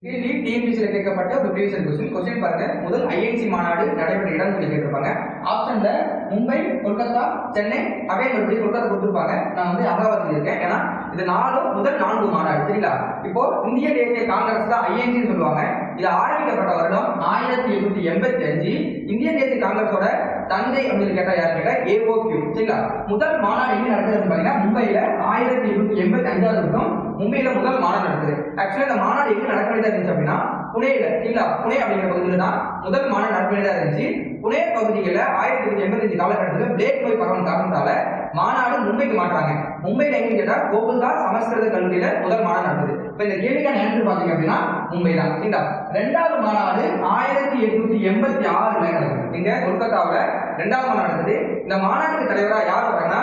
கேள்வி டிஎன்பிசியில் கேட்கப்பட்ட ஒரு ப்ரீவியஸ் கொஸ்டின் பாருங்க. முதல் ஐஎன்சி மாநாடு நடைபெற்ற இடம் சொல்லி கேட்டிருப்பாங்க. ஆப்ஷன்ல மும்பை, கொல்கத்தா, சென்னை, அதே மறுபடியும் கொல்கத்தா கொடுத்துருப்பாங்க. நான் வந்து அகமதாபாத் இருக்கேன். ஏன்னா இது முதல் 4 மாநாடு சரிங்களா. இப்போ இந்திய தேசிய காங்கிரஸ் தான் ஐஎன்சி சொல்லுவாங்க. இது ஆரம்பிக்கப்பட்ட வருடம் 1885. இந்திய தேசிய காங்கிரஸோட தந்தை அப்படின்னு கேட்டா யாரு கேட்டா ஏஓக்யூ சரிங்களா. முதல் மாநாடு எங்க நடக்குது பாத்தீங்கன்னா மும்பையில 1885 வருஷம் மும்பையில முதல் மாநாடு நடக்குது. ஆக்சுவலா இந்த மாநாடு எங்க நடக்க வேண்டியதா இருந்துச்சு அப்படின்னா புனேல சரிங்களா. புனே அப்படிங்கிற பகுதியில தான் முதல் மாநாடு நடக்க வேண்டியதா இருந்துச்சு. புனே பகுதிகளில் 1885 காலகட்டத்தில் பிளேக் நோய் பரவும் காரணத்தால மாநாடு மும்பைக்கு மாற்றாங்க. மும்பையில எங்க கேட்டா கோகுல்தா சமஸ்கிருத கல்லூரியில முதல் மாநாடு நடக்குது. இப்ப இந்த கேள்விக்கான ஆன்சர் பாத்தீங்க அப்படின்னா மும்பை தான் சரிங்களா. இரண்டாவது மாநாடு 1886 நடக்குது. இங்க கொல்கத்தாவுல இரண்டாவது மாநாடு நடக்குது. இந்த மாநாட்டுக்கு தலைவரா யார் வராங்கன்னா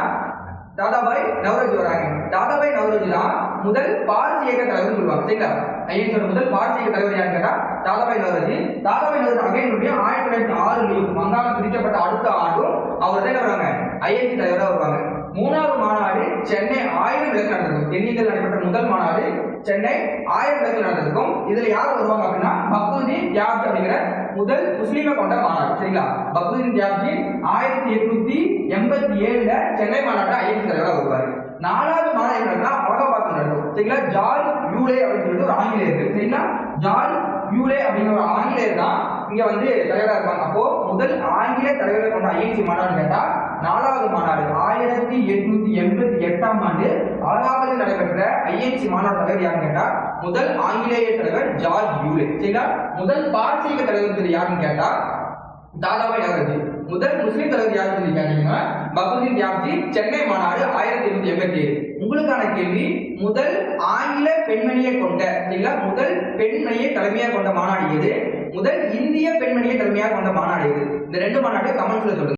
தாதாபாய் நவ்ரோஜி வராங்க. தாதாபாய் நவ்ரோஜி தான் முதல் பாரசீக இயக்க தலைவர் சொல்லுவாங்க சரிங்களா. ஐஎன்சியோட முதல் பாரசீக இயக்க தலைவர் யாருன்னு கேட்டா தாதாபாய் நவ்ரோஜி. தாதாபாய் நவ்ரோஜி அகைனுடைய 1906 வங்காளம் பிரிக்கப்பட்ட அடுத்த ஆண்டும் அவர் தான் வராங்க ஐஎன்சி தலைவராக வருவாங்க. மூணாவது மாநாடு சென்னை 1000 விளக்கு நடந்திருக்கும். தென்னிந்தியில் நடைபெற்ற முதல் மாநாடு சென்னை 1000 விளக்கு நடந்திருக்கும். இதுல யார் வருவாங்க அப்படின்னா பக்ருதீன் தியாப்ஜி அப்படிங்கிற முதல் முஸ்லீமை கொண்ட மாநாடு சரிங்களா. பக்ருதீன் தியாப்ஜி 1887 சென்னை மாநாட்டை ஐஎன்சி தலைவராக வருவார். நாலாவது மாநாடு என்னன்னா அலகாபாத் நடக்கும் சரிங்களா. ஜார்ஜ் யூலே அப்படின்னு சொல்லிட்டு ஒரு ஆங்கிலேயர் இருக்கு சரிங்களா. ஜார்ஜ் யூலே அப்படிங்கிற ஒரு ஆங்கிலேயர் தான் இங்க வந்து தலைவராக இருப்பாங்க. அப்போ முதல் ஆங்கில தலைவரை கொண்ட ஐஎன்சி மாநாடு கேட்டா நாலாவது மாநாடு 1888 ஆண்டு அலகாபாத்தில் நடைபெற்ற ஐஎன்சி மாநாடு தலைவர் யாருன்னு கேட்டா முதல் ஆங்கிலேய தலைவர் ஜார்ஜ் யூலே சரிங்களா. முதல் பாரசீக தலைவர் யாருன்னு கேட்டா தாதாபாய் நவ்ரோஜி. முதல் முஸ்லிம் தலைவர் யாருன்னு சொல்லி கேட்டீங்கன்னா பக்ருதீன் தியாப்ஜி. சென்னை மாநாடு 1887. உங்களுக்கான கேள்வி முதல் ஆங்கில பெண்மணியை கொண்ட சரிங்களா. முதல் பெண்மணியை தலைமையாக கொண்ட மாநாடு எது? முதல் இந்திய பெண்மணியை தலைமையாக கொண்ட மாநாடு எது? இந்த ரெண்டு மாநாடு கமெண்ட்ஸ்ல சொல்லுங்க.